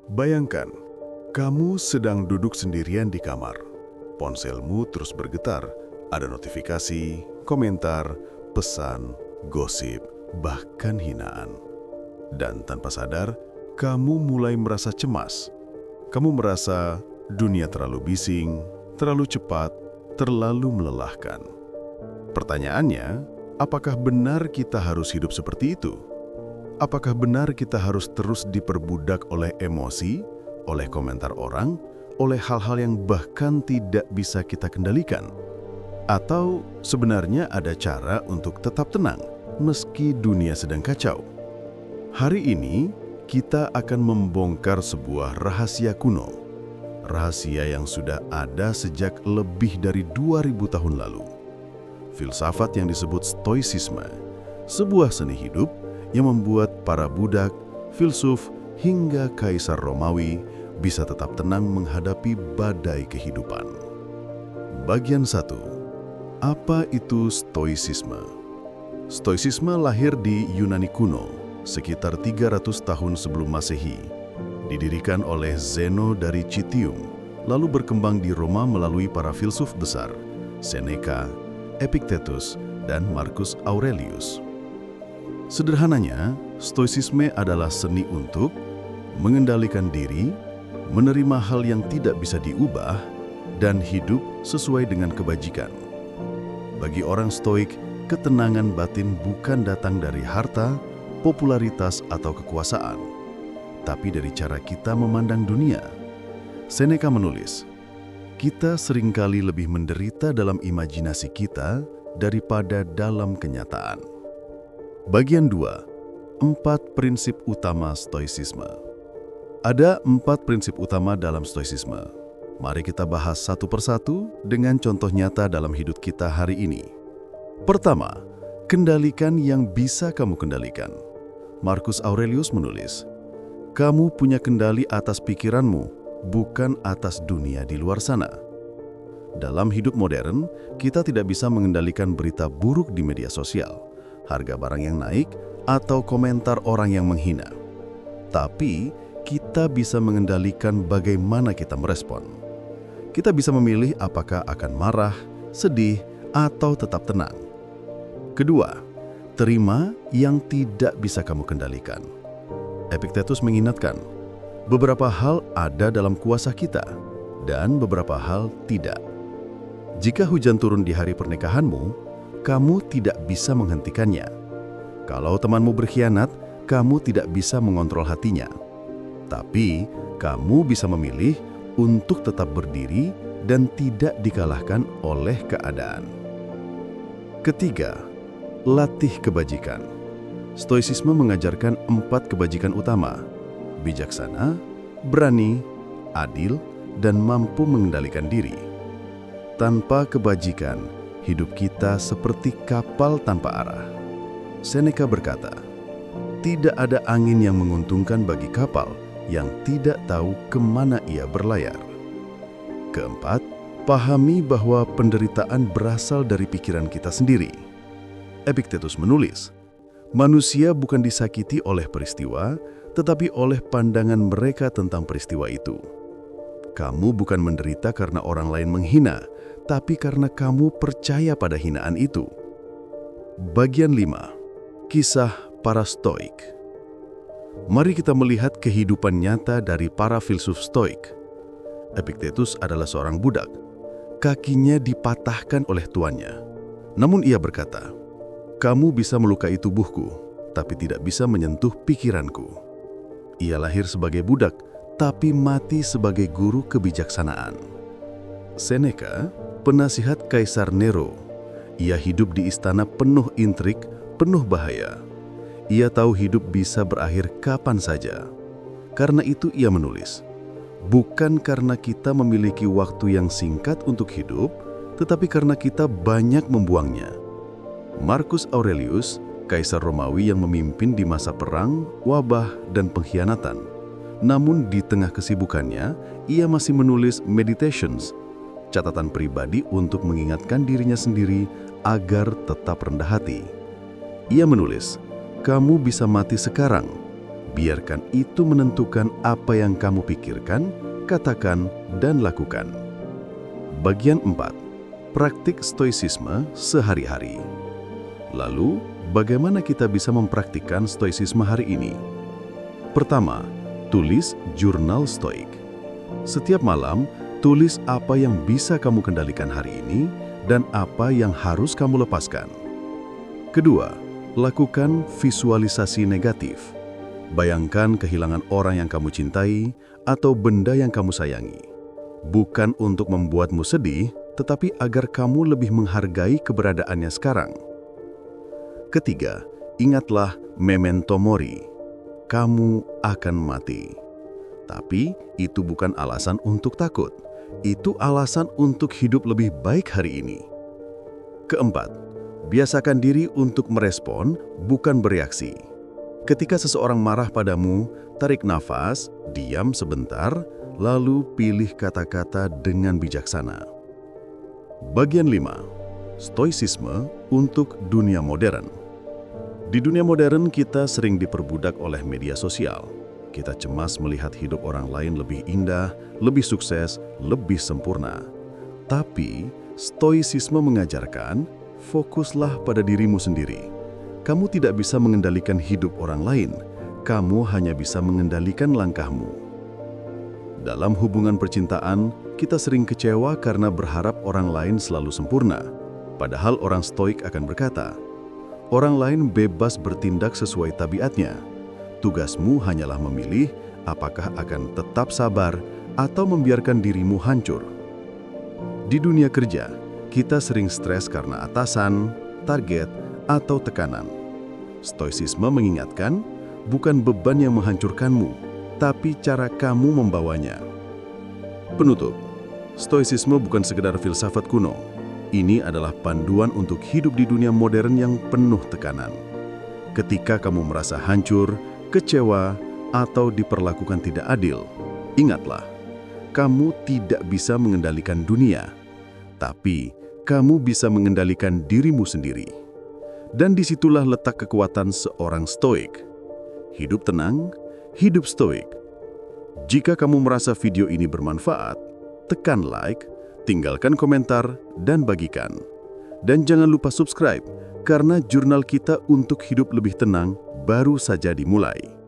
Bayangkan, kamu sedang duduk sendirian di kamar. Ponselmu terus bergetar, ada notifikasi, komentar, pesan, gosip, bahkan hinaan. Dan tanpa sadar, kamu mulai merasa cemas. Kamu merasa dunia terlalu bising, terlalu cepat, terlalu melelahkan. Pertanyaannya, apakah benar kita harus hidup seperti itu? Apakah benar kita harus terus diperbudak oleh emosi, oleh komentar orang, oleh hal-hal yang bahkan tidak bisa kita kendalikan? Atau sebenarnya ada cara untuk tetap tenang meski dunia sedang kacau? Hari ini kita akan membongkar sebuah rahasia kuno. Rahasia yang sudah ada sejak lebih dari 2000 tahun lalu. Filsafat yang disebut Stoicisme, sebuah seni hidup yang membuat para budak, filsuf, hingga kaisar Romawi bisa tetap tenang menghadapi badai kehidupan. Bagian 1. Apa itu Stoicisme? Stoicisme lahir di Yunani kuno, sekitar 300 tahun sebelum Masehi. Didirikan oleh Zeno dari Citium, lalu berkembang di Roma melalui para filsuf besar, Seneca, Epictetus, dan Marcus Aurelius. Sederhananya, Stoicisme adalah seni untuk mengendalikan diri, menerima hal yang tidak bisa diubah, dan hidup sesuai dengan kebajikan. Bagi orang Stoik, ketenangan batin bukan datang dari harta, popularitas, atau kekuasaan, tapi dari cara kita memandang dunia. Seneca menulis, "Kita seringkali lebih menderita dalam imajinasi kita daripada dalam kenyataan." Bagian 2. 4 prinsip utama Stoicisme. Ada 4 prinsip utama dalam Stoicisme. Mari kita bahas satu persatu dengan contoh nyata dalam hidup kita hari ini. Pertama, kendalikan yang bisa kamu kendalikan. Marcus Aurelius menulis, "Kamu punya kendali atas pikiranmu, bukan atas dunia di luar sana." Dalam hidup modern, kita tidak bisa mengendalikan berita buruk di media sosial, harga barang yang naik, atau komentar orang yang menghina. Tapi, kita bisa mengendalikan bagaimana kita merespon. Kita bisa memilih apakah akan marah, sedih, atau tetap tenang. Kedua, terima yang tidak bisa kamu kendalikan. Epictetus mengingatkan, beberapa hal ada dalam kuasa kita, dan beberapa hal tidak. Jika hujan turun di hari pernikahanmu, kamu tidak bisa menghentikannya. Kalau temanmu berkhianat, kamu tidak bisa mengontrol hatinya. Tapi, kamu bisa memilih untuk tetap berdiri dan tidak dikalahkan oleh keadaan. Ketiga, latih kebajikan. Stoicisme mengajarkan 4 kebajikan utama: bijaksana, berani, adil, dan mampu mengendalikan diri. Tanpa kebajikan, hidup kita seperti kapal tanpa arah. Seneca berkata, "Tidak ada angin yang menguntungkan bagi kapal yang tidak tahu kemana ia berlayar." Keempat, pahami bahwa penderitaan berasal dari pikiran kita sendiri. Epictetus menulis, manusia bukan disakiti oleh peristiwa, tetapi oleh pandangan mereka tentang peristiwa itu. Kamu bukan menderita karena orang lain menghina, tapi karena kamu percaya pada hinaan itu. Bagian 5. Kisah para Stoik. Mari kita melihat kehidupan nyata dari para filsuf Stoik. Epictetus adalah seorang budak. Kakinya dipatahkan oleh tuannya. Namun ia berkata, "Kamu bisa melukai tubuhku, tapi tidak bisa menyentuh pikiranku." Ia lahir sebagai budak, tapi mati sebagai guru kebijaksanaan. Seneca, penasihat Kaisar Nero. Ia hidup di istana penuh intrik, penuh bahaya. Ia tahu hidup bisa berakhir kapan saja. Karena itu ia menulis, bukan karena kita memiliki waktu yang singkat untuk hidup, tetapi karena kita banyak membuangnya. Marcus Aurelius, Kaisar Romawi yang memimpin di masa perang, wabah, dan pengkhianatan. Namun di tengah kesibukannya, ia masih menulis Meditations, catatan pribadi untuk mengingatkan dirinya sendiri agar tetap rendah hati. Ia menulis, "Kamu bisa mati sekarang, Biarkan itu menentukan apa yang kamu pikirkan, katakan, dan lakukan. Bagian 4. Praktik stoicisme sehari-hari. Lalu, bagaimana kita bisa mempraktikkan stoicisme hari ini? Pertama, tulis jurnal stoik. Setiap malam, tulis apa yang bisa kamu kendalikan hari ini dan apa yang harus kamu lepaskan. Kedua, lakukan visualisasi negatif. Bayangkan kehilangan orang yang kamu cintai atau benda yang kamu sayangi. Bukan untuk membuatmu sedih, tetapi agar kamu lebih menghargai keberadaannya sekarang. Ketiga, ingatlah memento mori. Kamu akan mati. Tapi itu bukan alasan untuk takut. Itu alasan untuk hidup lebih baik hari ini. Keempat, biasakan diri untuk merespon, bukan bereaksi. Ketika seseorang marah padamu, tarik nafas, diam sebentar, lalu pilih kata-kata dengan bijaksana. Bagian 5. Stoicisme untuk dunia modern. Di dunia modern, kita sering diperbudak oleh media sosial. Kita cemas melihat hidup orang lain lebih indah, lebih sukses, lebih sempurna. Tapi, stoicisme mengajarkan, fokuslah pada dirimu sendiri. Kamu tidak bisa mengendalikan hidup orang lain, kamu hanya bisa mengendalikan langkahmu. Dalam hubungan percintaan, kita sering kecewa karena berharap orang lain selalu sempurna. Padahal orang stoik akan berkata, orang lain bebas bertindak sesuai tabiatnya. Tugasmu hanyalah memilih apakah akan tetap sabar atau membiarkan dirimu hancur. Di dunia kerja, kita sering stres karena atasan, target, atau tekanan. Stoicisme mengingatkan, bukan beban yang menghancurkanmu, tapi cara kamu membawanya. Penutup, stoicisme bukan sekedar filsafat kuno. Ini adalah panduan untuk hidup di dunia modern yang penuh tekanan. Ketika kamu merasa hancur, kecewa, atau diperlakukan tidak adil, ingatlah, kamu tidak bisa mengendalikan dunia, tapi kamu bisa mengendalikan dirimu sendiri. Dan disitulah letak kekuatan seorang stoik. Hidup tenang, hidup stoik. Jika kamu merasa video ini bermanfaat, tekan like, tinggalkan komentar, dan bagikan. Dan jangan lupa subscribe, karena jurnal kita untuk hidup lebih tenang baru saja dimulai.